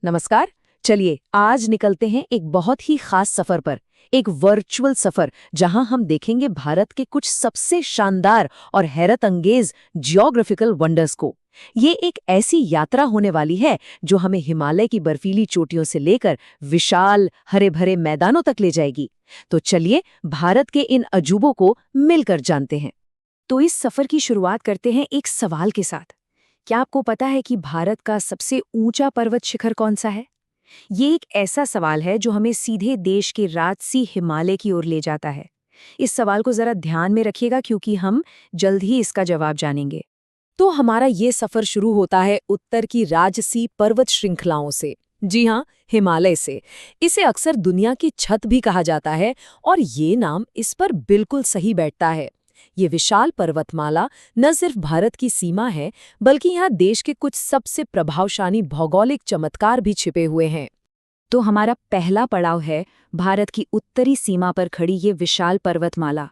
नमस्कार। चलिए आज निकलते हैं एक बहुत ही खास सफर पर, एक वर्चुअल सफर जहां हम देखेंगे भारत के कुछ सबसे शानदार और हैरत अंगेज जियोग्राफिकल वंडर्स को। ये एक ऐसी यात्रा होने वाली है जो हमें हिमालय की बर्फीली चोटियों से लेकर विशाल हरे भरे मैदानों तक ले जाएगी। तो चलिए भारत के इन अजूबों को मिलकर जानते हैं। तो इस सफर की शुरुआत करते हैं एक सवाल के साथ। क्या आपको पता है कि भारत का सबसे ऊंचा पर्वत शिखर कौन सा है? ये एक ऐसा सवाल है जो हमें सीधे देश के राजसी हिमालय की ओर ले जाता है। इस सवाल को जरा ध्यान में रखिएगा क्योंकि हम जल्द ही इसका जवाब जानेंगे। तो हमारा ये सफर शुरू होता है उत्तर की राजसी पर्वत श्रृंखलाओं से। जी हाँ, हिमालय से। इसे अक्सर दुनिया की छत भी कहा जाता है और ये नाम इस पर बिल्कुल सही बैठता है। ये विशाल पर्वतमाला न सिर्फ भारत की सीमा है, बल्कि यहाँ देश के कुछ सबसे प्रभावशाली भौगोलिक चमत्कार भी छिपे हुए हैं। तो हमारा पहला पड़ाव है भारत की उत्तरी सीमा पर खड़ी ये विशाल पर्वतमाला।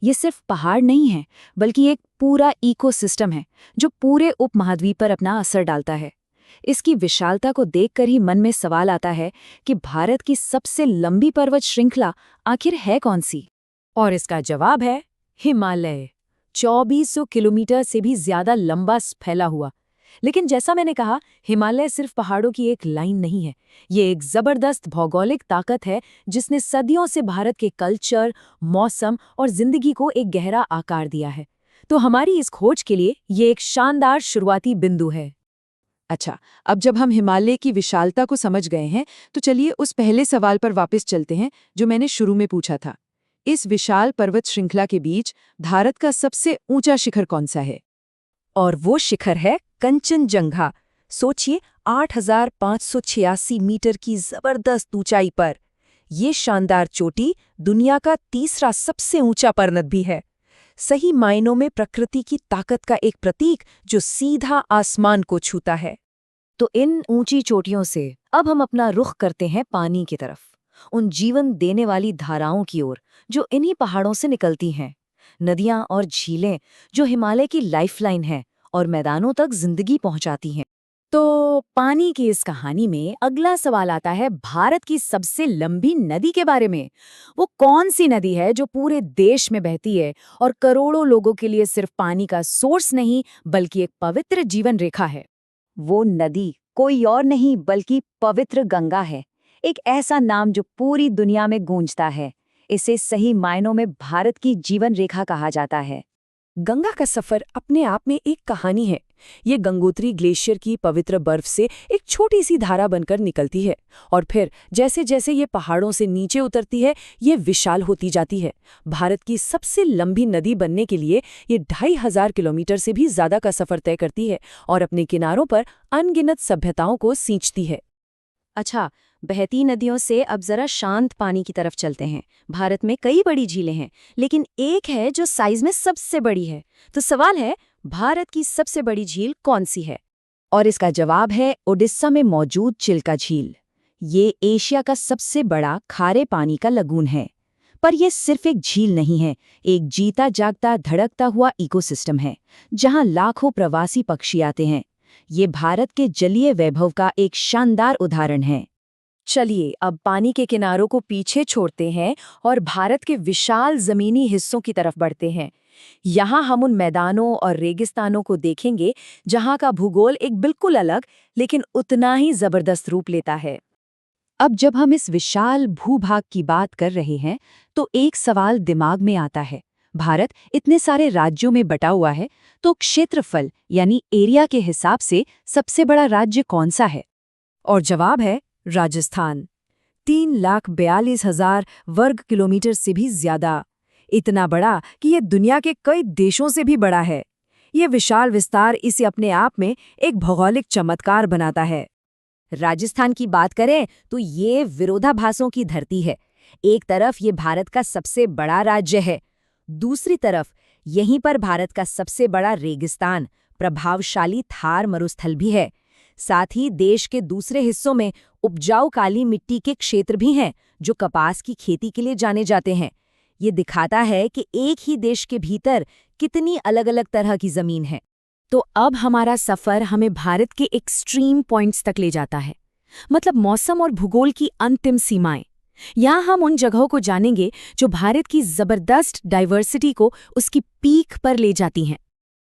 ये सिर्फ पहाड़ नहीं है, बल्कि एक पूरा इकोसिस्टम है जो पूरे उपमहाद्वीप पर अपना असर डालता है। इसकी विशालता को देखकर ही मन में सवाल आता है कि भारत की सबसे लंबी पर्वत श्रृंखला आखिर है कौन सी? और इसका जवाब है हिमालय। 2400 किलोमीटर से भी ज्यादा लंबा फैला हुआ। लेकिन जैसा मैंने कहा, हिमालय सिर्फ पहाड़ों की एक लाइन नहीं है। ये एक जबरदस्त भौगोलिक ताकत है जिसने सदियों से भारत के कल्चर, मौसम और जिंदगी को एक गहरा आकार दिया है। तो हमारी इस खोज के लिए ये एक शानदार शुरुआती बिंदु है। अच्छा, अब जब हम हिमालय की विशालता को समझ गए हैं, तो चलिए उस पहले सवाल पर वापस चलते हैं जो मैंने शुरू में पूछा था। इस विशाल पर्वत श्रृंखला के बीच भारत का सबसे ऊंचा शिखर कौन सा है? और वो शिखर है कंचनजंगा। सोचिए, 8,586 मीटर की जबरदस्त ऊंचाई पर ये शानदार चोटी दुनिया का तीसरा सबसे ऊंचा पर्वत भी है। सही मायनों में प्रकृति की ताकत का एक प्रतीक जो सीधा आसमान को छूता है। तो इन ऊंची चोटियों से अब हम अपना रुख करते हैं पानी की तरफ, उन जीवन देने वाली धाराओं की ओर जो इन्हीं पहाड़ों से निकलती हैं। नदियां और झीलें जो हिमालय की लाइफलाइन हैं और मैदानों तक जिंदगी पहुंचाती हैं। तो पानी की इस कहानी में अगला सवाल आता है भारत की सबसे लंबी नदी के बारे में। वो कौन सी नदी है जो पूरे देश में बहती है और करोड़ों लोगों के लिए सिर्फ पानी का सोर्स नहीं, बल्कि एक पवित्र जीवन रेखा है? वो नदी कोई और नहीं बल्कि पवित्र गंगा है। एक ऐसा नाम जो पूरी दुनिया में गूंजता है। इसे सही मायनों में भारत की जीवन रेखा कहा जाता है। गंगा का सफर अपने आप में एक कहानी है। ये गंगोत्री ग्लेशियर की पवित्र बर्फ से एक छोटी सी धारा बनकर निकलती है और फिर जैसे जैसे ये पहाड़ों से नीचे उतरती है, ये विशाल होती जाती है। भारत की सबसे लंबी नदी बनने के लिए ये 2500 किलोमीटर से भी ज्यादा का सफर तय करती है और अपने किनारों पर अनगिनत सभ्यताओं को सींचती है। अच्छा, बहती नदियों से अब जरा शांत पानी की तरफ चलते हैं। भारत में कई बड़ी झीलें हैं, लेकिन एक है जो साइज में सबसे बड़ी है। तो सवाल है, भारत की सबसे बड़ी झील कौन सी है? और इसका जवाब है ओडिशा में मौजूद चिल्का झील। ये एशिया का सबसे बड़ा खारे पानी का लगून है। पर यह सिर्फ एक झील नहीं है, एक जीता जागता धड़कता हुआ इकोसिस्टम है जहां लाखों प्रवासी पक्षी आते हैं। ये भारत के जलीय वैभव का एक शानदार उदाहरण है। चलिए अब पानी के किनारों को पीछे छोड़ते हैं और भारत के विशाल जमीनी हिस्सों की तरफ बढ़ते हैं। यहाँ हम उन मैदानों और रेगिस्तानों को देखेंगे जहाँ का भूगोल एक बिल्कुल अलग लेकिन उतना ही जबरदस्त रूप लेता है। अब जब हम इस विशाल भूभाग की बात कर रहे हैं, तो एक सवाल दिमाग में आता है। भारत इतने सारे राज्यों में बटा हुआ है, तो क्षेत्रफल यानी एरिया के हिसाब से सबसे बड़ा राज्य कौन सा है? और जवाब है राजस्थान। 3,42,000 वर्ग किलोमीटर से भी ज्यादा। इतना बड़ा कि ये दुनिया के कई देशों से भी बड़ा है। ये विशाल विस्तार इसे अपने आप में एक भौगोलिक चमत्कार बनाता है। राजस्थान की बात करें तो ये विरोधाभासों की धरती है। एक तरफ ये भारत का सबसे बड़ा राज्य है, दूसरी तरफ यहीं पर भारत का सबसे बड़ा रेगिस्तान, प्रभावशाली थार मरुस्थल भी है। साथ ही देश के दूसरे हिस्सों में उपजाऊ काली मिट्टी के क्षेत्र भी हैं जो कपास की खेती के लिए जाने जाते हैं। ये दिखाता है कि एक ही देश के भीतर कितनी अलग-अलग तरह की जमीन है। तो अब हमारा सफर हमें भारत के एक्सट्रीम पॉइंट्स तक ले जाता है। मतलब मौसम और भूगोल की अंतिम सीमाएं। यहाँ हम उन जगहों को जानेंगे जो भारत की जबरदस्त डाइवर्सिटी को उसकी पीक पर ले जाती हैं।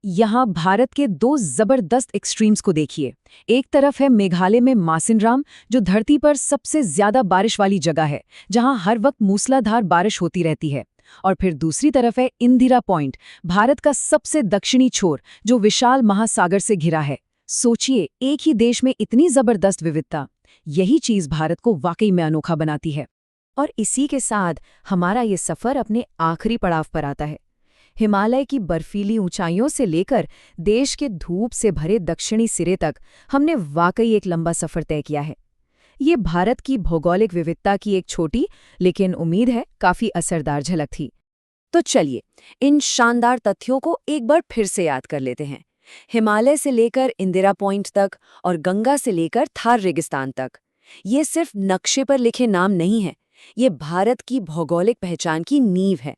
यहाँ भारत के दो जबरदस्त एक्सट्रीम्स को देखिए। एक तरफ है मेघालय में मासिनराम, जो धरती पर सबसे ज्यादा बारिश वाली जगह है, जहाँ हर वक्त मूसलाधार बारिश होती रहती है। और फिर दूसरी तरफ है इंदिरा पॉइंट, भारत का सबसे दक्षिणी छोर, जो विशाल महासागर से घिरा है। सोचिए, एक ही देश में इतनी जबरदस्त विविधता। यही चीज भारत को वाकई में अनोखा बनाती है। और इसी के साथ हमारा ये सफ़र अपने आखिरी पड़ाव पर आता है। हिमालय की बर्फीली ऊंचाइयों से लेकर देश के धूप से भरे दक्षिणी सिरे तक हमने वाकई एक लंबा सफ़र तय किया है। ये भारत की भौगोलिक विविधता की एक छोटी लेकिन उम्मीद है काफ़ी असरदार झलक थी। तो चलिए, इन शानदार तथ्यों को एक बार फिर से याद कर लेते हैं। हिमालय से लेकर इंदिरा पॉइंट तक और गंगा से लेकर थार रेगिस्तान तक, ये सिर्फ नक्शे पर लिखे नाम नहीं हैं, ये भारत की भौगोलिक पहचान की नींव है।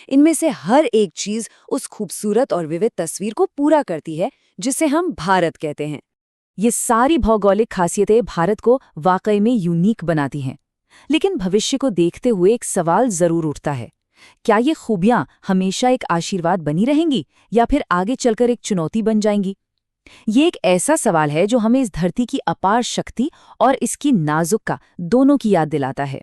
इनमें से हर एक चीज उस खूबसूरत और विविध तस्वीर को पूरा करती है जिसे हम भारत कहते हैं। ये सारी भौगोलिक खासियतें भारत को वाकई में यूनिक बनाती हैं। लेकिन भविष्य को देखते हुए एक सवाल जरूर उठता है, क्या ये खूबियां हमेशा एक आशीर्वाद बनी रहेंगी या फिर आगे चलकर एक चुनौती बन जाएंगी? ये एक ऐसा सवाल है जो हमें इस धरती की अपार शक्ति और इसकी नाजुक का दोनों की याद दिलाता है।